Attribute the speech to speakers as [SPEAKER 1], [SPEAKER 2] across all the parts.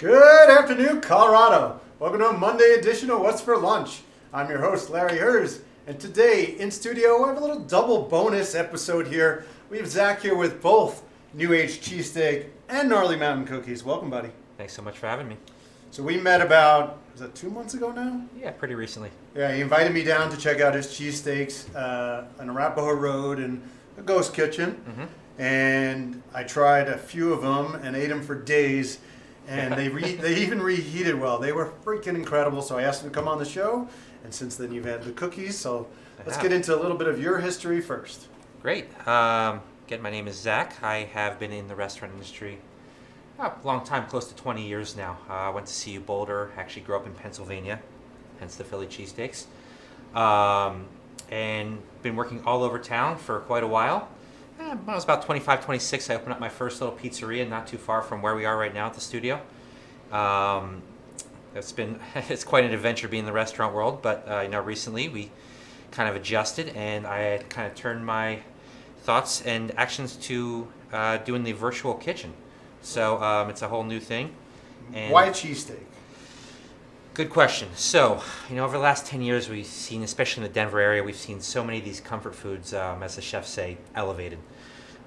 [SPEAKER 1] Good afternoon, Colorado. Welcome to a Monday edition of What's for Lunch. I'm your host, Larry Hers, and today in studio, we have a little double bonus episode here. We have Zach here with both New Age Cheesesteak and Gnarly Mountain Cookies. Welcome, buddy.
[SPEAKER 2] Thanks so much for having me.
[SPEAKER 1] So we met about, was that 2 months ago now?
[SPEAKER 2] Yeah, pretty recently.
[SPEAKER 1] Yeah, he invited me down to check out his cheesesteaks on Arapahoe Road and a ghost kitchen.
[SPEAKER 2] Mm-hmm.
[SPEAKER 1] And I tried a few of them and ate them for days. And they even reheated well. They were freaking incredible. So I asked them to come on the show. And since then, you've had the cookies. So let's get into a little bit of your history first.
[SPEAKER 2] Great. Again, my name is Zach. I have been in the restaurant industry a long time, close to 20 years now. I went to CU Boulder. Actually grew up in Pennsylvania, hence the Philly cheesesteaks. And been working all over town for quite a while. When I was about 25, 26, I opened up my first little pizzeria not too far from where we are right now at the studio. It's quite an adventure being in the restaurant world, but recently we kind of adjusted and I had kind of turned my thoughts and actions to doing the virtual kitchen. So it's a whole new thing. And
[SPEAKER 1] why cheesesteak?
[SPEAKER 2] Good question. So, over the last 10 years, we've seen, especially in the Denver area, we've seen so many of these comfort foods, as the chefs say, elevated.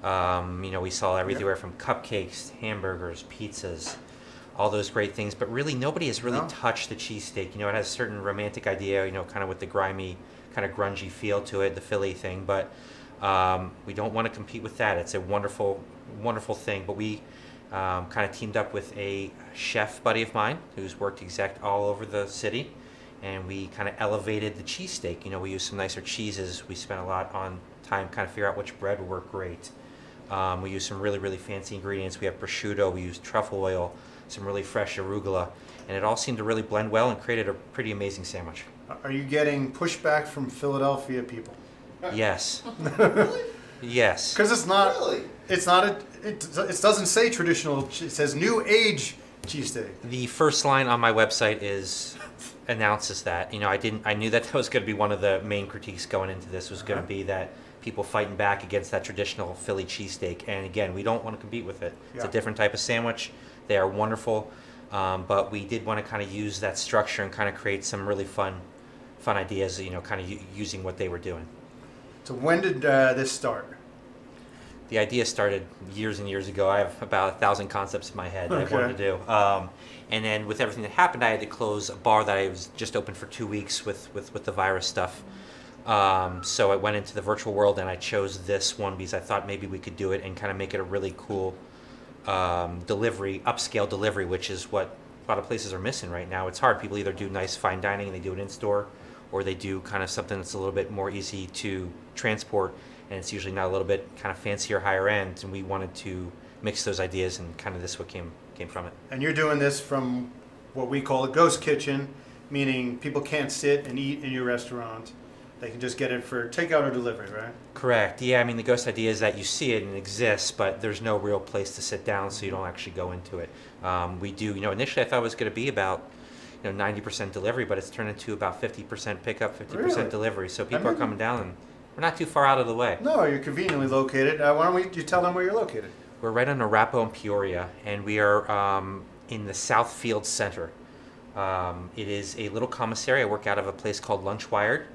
[SPEAKER 2] We saw everywhere from cupcakes, hamburgers, pizzas, all those great things. But really, nobody has really touched the cheesesteak. It has a certain romantic idea, kind of with the grimy, kind of grungy feel to it, the Philly thing. But we don't want to compete with that. It's a wonderful, wonderful thing. But we kind of teamed up with a chef buddy of mine who's worked all over the city, and we kind of elevated the cheesesteak. We used some nicer cheeses. We spent a lot on time kind of figure out which bread would work great. We used some really, really fancy ingredients. We have prosciutto, we used truffle oil, some really fresh arugula, and it all seemed to really blend well and created a pretty amazing sandwich.
[SPEAKER 1] Are you getting pushback from Philadelphia people?
[SPEAKER 2] Yes.
[SPEAKER 3] Really?
[SPEAKER 2] Yes.
[SPEAKER 1] Because it's not.
[SPEAKER 3] Really?
[SPEAKER 1] It doesn't say traditional. It says New Age cheesesteak.
[SPEAKER 2] The first line on my website announces that. I knew that was going to be one of the main critiques going into this was going to be that people fighting back against that traditional Philly cheesesteak. And again, we don't want to compete with it. It's a different type of sandwich. They are wonderful, but we did want to kind of use that structure and kind of create some really fun ideas. Kind of using what they were doing.
[SPEAKER 1] So when did this start?
[SPEAKER 2] The idea started years and years ago. I have about 1,000 concepts in my head that I wanted to do. And then with everything that happened, I had to close a bar that I was just open for 2 weeks with the virus stuff. So I went into the virtual world and I chose this one because I thought maybe we could do it and kind of make it a really cool upscale delivery, which is what a lot of places are missing right now. It's hard. People either do nice fine dining and they do it in-store, or they do kind of something that's a little bit more easy to transport, and it's usually not a little bit kind of fancier, higher end, and we wanted to mix those ideas, and kind of this what came from it.
[SPEAKER 1] And you're doing this from what we call a ghost kitchen, meaning people can't sit and eat in your restaurant. They can just get it for takeout or delivery, right?
[SPEAKER 2] Correct. Yeah, the ghost idea is that you see it and it exists, but there's no real place to sit down, so you don't actually go into it. We do, initially I thought it was going to be about 90% delivery, but it's turned into about 50% pickup, 50%
[SPEAKER 1] Really?
[SPEAKER 2] delivery. So people are coming down, and we're not too far out of the way.
[SPEAKER 1] No, you're conveniently located. Why don't you tell them where you're located?
[SPEAKER 2] We're right on Arapahoe and Peoria, and we are in the Southfield Center. It is a little commissary. I work out of a place called Lunch Wired.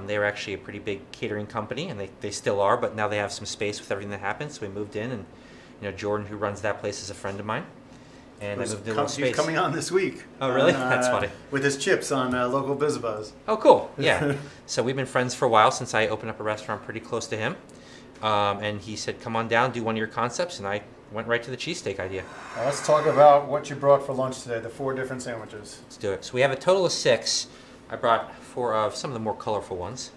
[SPEAKER 2] They're actually a pretty big catering company, and they still are, but now they have some space with everything that happened, so we moved in, and Jordan, who runs that place, is a friend of mine. And I moved into a little space.
[SPEAKER 1] He's coming on this week.
[SPEAKER 2] Oh, really? That's funny.
[SPEAKER 1] With his chips on local BizBuzz.
[SPEAKER 2] Oh, cool. Yeah. So we've been friends for a while since I opened up a restaurant pretty close to him. And he said, come on down, do one of your concepts. And I went right to the cheesesteak idea.
[SPEAKER 1] Now let's talk about what you brought for lunch today, the 4 different sandwiches.
[SPEAKER 2] Let's do it. So we have a total of 6. I brought 4 of some of the more colorful ones.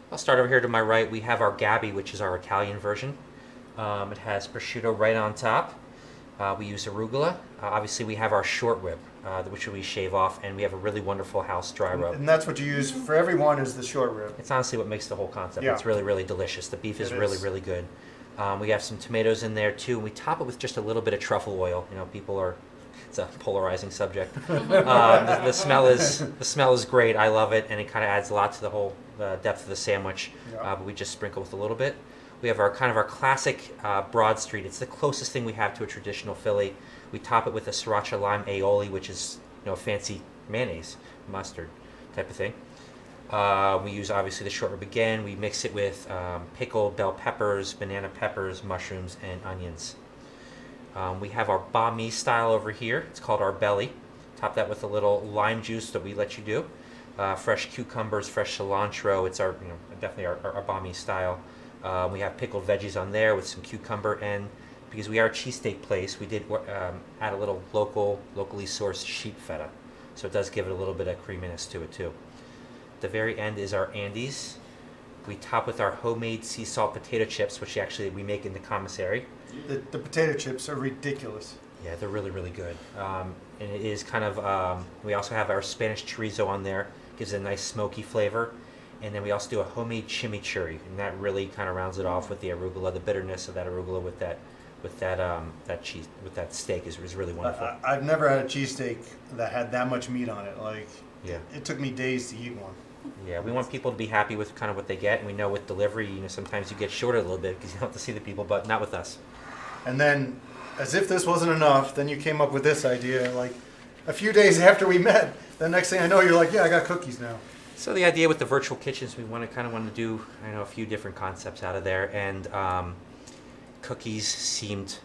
[SPEAKER 2] I'll start over here to my right. We have our Gabby, which is our Italian version. It has prosciutto right on top. We use arugula. Obviously, we have our short rib, which we shave off, and we have a really wonderful house dry rub.
[SPEAKER 1] And that's what you use for everyone is the short rib.
[SPEAKER 2] It's honestly what makes the whole concept.
[SPEAKER 1] Yeah.
[SPEAKER 2] It's really, really delicious. The beef is really, really good. We have some tomatoes in there too, and we top it with just a little bit of truffle oil. It's a polarizing subject. The smell is great. I love it, and it kind of adds a lot to the whole depth of the sandwich.
[SPEAKER 1] Yeah.
[SPEAKER 2] But we just sprinkle with a little bit. We have our classic Broad Street. It's the closest thing we have to a traditional Philly. We top it with a sriracha lime aioli, which is fancy mayonnaise, mustard type of thing. We use obviously the short rib again. We mix it with pickled bell peppers, banana peppers, mushrooms, and onions. We have our banh mi style over here. It's called our belly. Top that with a little lime juice that we let you do. Fresh cucumbers, fresh cilantro. It's our definitely our banh mi style. We have pickled veggies on there with some cucumber, and because we are a cheesesteak place, we did add a little locally sourced sheep feta. So it does give it a little bit of creaminess to it too. The very end is our Andes. We top with our homemade sea salt potato chips, which actually we make in the commissary.
[SPEAKER 1] The potato chips are ridiculous.
[SPEAKER 2] Yeah, they're really, really good. And it is we also have our Spanish chorizo on there. Gives it a nice smoky flavor. And then we also do a homemade chimichurri, and that really kind of rounds it off with the arugula. The bitterness of that arugula with that cheese, with that steak is really wonderful.
[SPEAKER 1] I've never had a cheesesteak that had that much meat on it.
[SPEAKER 2] Yeah.
[SPEAKER 1] It took me days to eat one.
[SPEAKER 2] Yeah, we want people to be happy with kind of what they get, and we know with delivery, sometimes you get short a little bit because you don't have to see the people, but not with us.
[SPEAKER 1] And then, as if this wasn't enough, then you came up with this idea, a few days after we met. The next thing I know, you're like, yeah, I got cookies now.
[SPEAKER 2] So the idea with the virtual kitchens, we want to do, a few different concepts out of there, and cookies seemed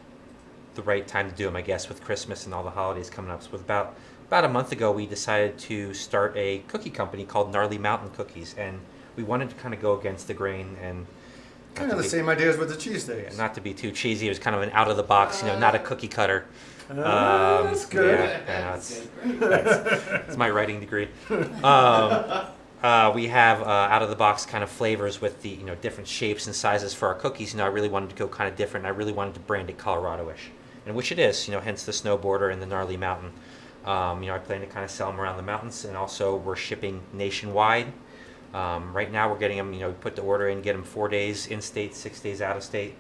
[SPEAKER 2] the right time to do them, I guess, with Christmas and all the holidays coming up. So about a month ago, we decided to start a cookie company called Gnarly Mountain Cookies, and we wanted to kind of go against the grain and
[SPEAKER 1] kind of the same ideas with the cheesesteaks.
[SPEAKER 2] Not to be too cheesy, it was kind of an out of the box, not a cookie cutter.
[SPEAKER 1] That's good.
[SPEAKER 2] Yeah, it's my writing degree. We have out of the box kind of flavors with the different shapes and sizes for our cookies. I really wanted to go kind of different. I really wanted to brand it Colorado-ish, and which it is. Hence the snowboarder and the gnarly mountain. I plan to kind of sell them around the mountains, and also we're shipping nationwide. Right now we're getting them. We put the order in, get them 4 days in state, 6 days out of state.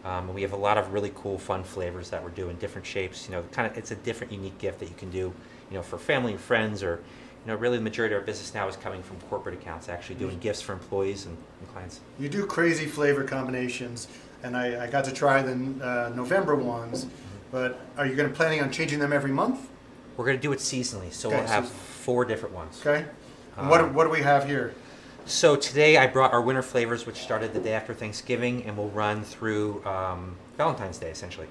[SPEAKER 2] And we have a lot of really cool, fun flavors that we're doing, different shapes. It's a different, unique gift that you can do, for family and friends, or really the majority of our business now is coming from corporate accounts, actually doing gifts for employees and clients.
[SPEAKER 1] You do crazy flavor combinations, and I got to try the November ones, but are you planning on changing them every month?
[SPEAKER 2] We're going to do it seasonally, so we'll have 4 different ones.
[SPEAKER 1] Okay. And what do we have here?
[SPEAKER 2] So today I brought our winter flavors, which started the day after Thanksgiving and will run through Valentine's Day, essentially.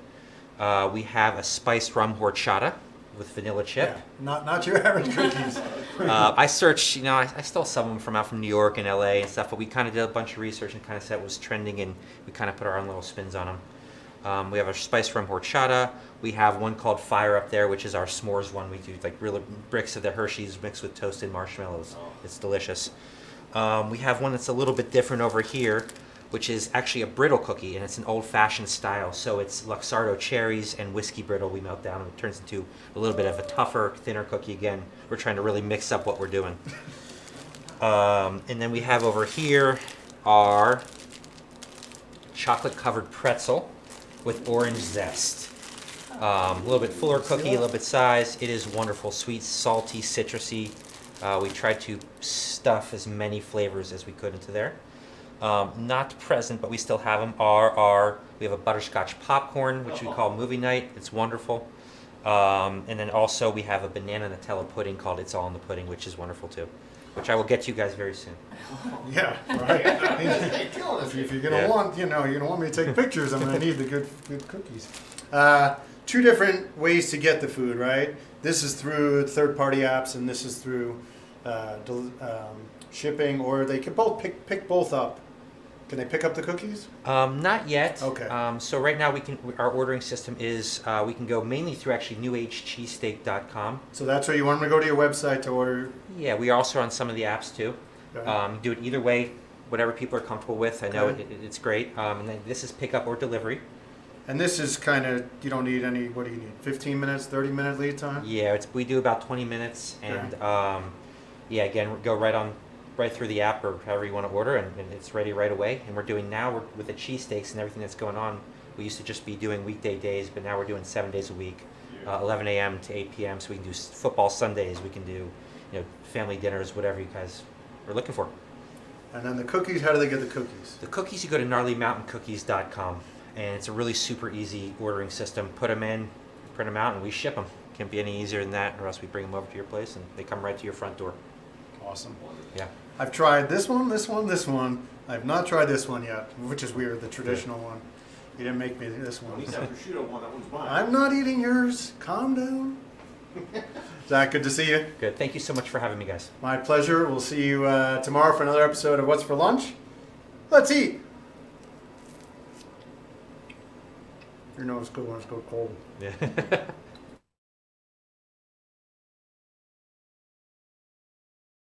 [SPEAKER 2] We have a spiced rum horchata with vanilla chip.
[SPEAKER 1] Yeah, not your average cookies.
[SPEAKER 2] I searched, I stole some of them from New York and LA and stuff, but we kind of did a bunch of research and kind of said what was trending, and we kind of put our own little spins on them. We have our spiced rum horchata. We have one called Fire up there, which is our s'mores one. We do real bricks of the Hershey's mixed with toasted marshmallows. It's delicious. We have one that's a little bit different over here, which is actually a brittle cookie, and it's an old-fashioned style. So it's Luxardo cherries and whiskey brittle we melt down, and it turns into a little bit of a tougher, thinner cookie again. We're trying to really mix up what we're doing. And then we have over here our chocolate-covered pretzel with orange zest. A little bit fuller cookie, a little bit size. It is wonderful, sweet, salty, citrusy. We tried to stuff as many flavors as we could into there. Not present, but we still have them, we have a butterscotch popcorn, which we call movie night. It's wonderful. And then also we have a banana Nutella pudding called It's All in the Pudding, which is wonderful too, which I will get to you guys very soon.
[SPEAKER 1] Yeah, right. If you're gonna want, you're gonna want me to take pictures, I'm gonna need the good cookies. 2 different ways to get the food, right? This is through third-party apps, and this is through shipping, or they can both pick both up. Can they pick up the cookies?
[SPEAKER 2] Not yet.
[SPEAKER 1] Okay.
[SPEAKER 2] So right now our ordering system is we can go mainly through actually newagcheesesteak.com.
[SPEAKER 1] So that's where you want them to go to your website to order?
[SPEAKER 2] Yeah, we are also on some of the apps too.
[SPEAKER 1] Okay.
[SPEAKER 2] Do it either way, whatever people are comfortable with. I know it's great. And then this is pickup or delivery.
[SPEAKER 1] And this is kind of, you don't need any, what do you need, 15 minutes, 30-minute lead time?
[SPEAKER 2] Yeah, we do about 20 minutes, and again, go right through the app or however you want to order, and it's ready right away. And we're doing now, with the cheesesteaks and everything that's going on, we used to just be doing weekday days, but now we're doing 7 days a week, 11 a.m. to 8 p.m. So we can do football Sundays, we can do family dinners, whatever you guys are looking for.
[SPEAKER 1] And then the cookies, how do they get the cookies?
[SPEAKER 2] The cookies, you go to gnarlymountaincookies.com, and it's a really super easy ordering system. Put them in, print them out, and we ship them. Can't be any easier than that, or else we bring them over to your place, and they come right to your front door.
[SPEAKER 1] Awesome.
[SPEAKER 2] Yeah.
[SPEAKER 1] I've tried this one, this one, this one. I've not tried this one yet, which is weird, the traditional one. You didn't make me this
[SPEAKER 3] At
[SPEAKER 1] one.
[SPEAKER 3] least that prosciutto one, that one's mine.
[SPEAKER 1] I'm not eating yours. Calm down. Zach, good to see you.
[SPEAKER 2] Good. Thank you so much for having me, guys.
[SPEAKER 1] My pleasure. We'll see you tomorrow for another episode of What's for Lunch. Let's eat. Your nose good when it's go cold.
[SPEAKER 2] Yeah.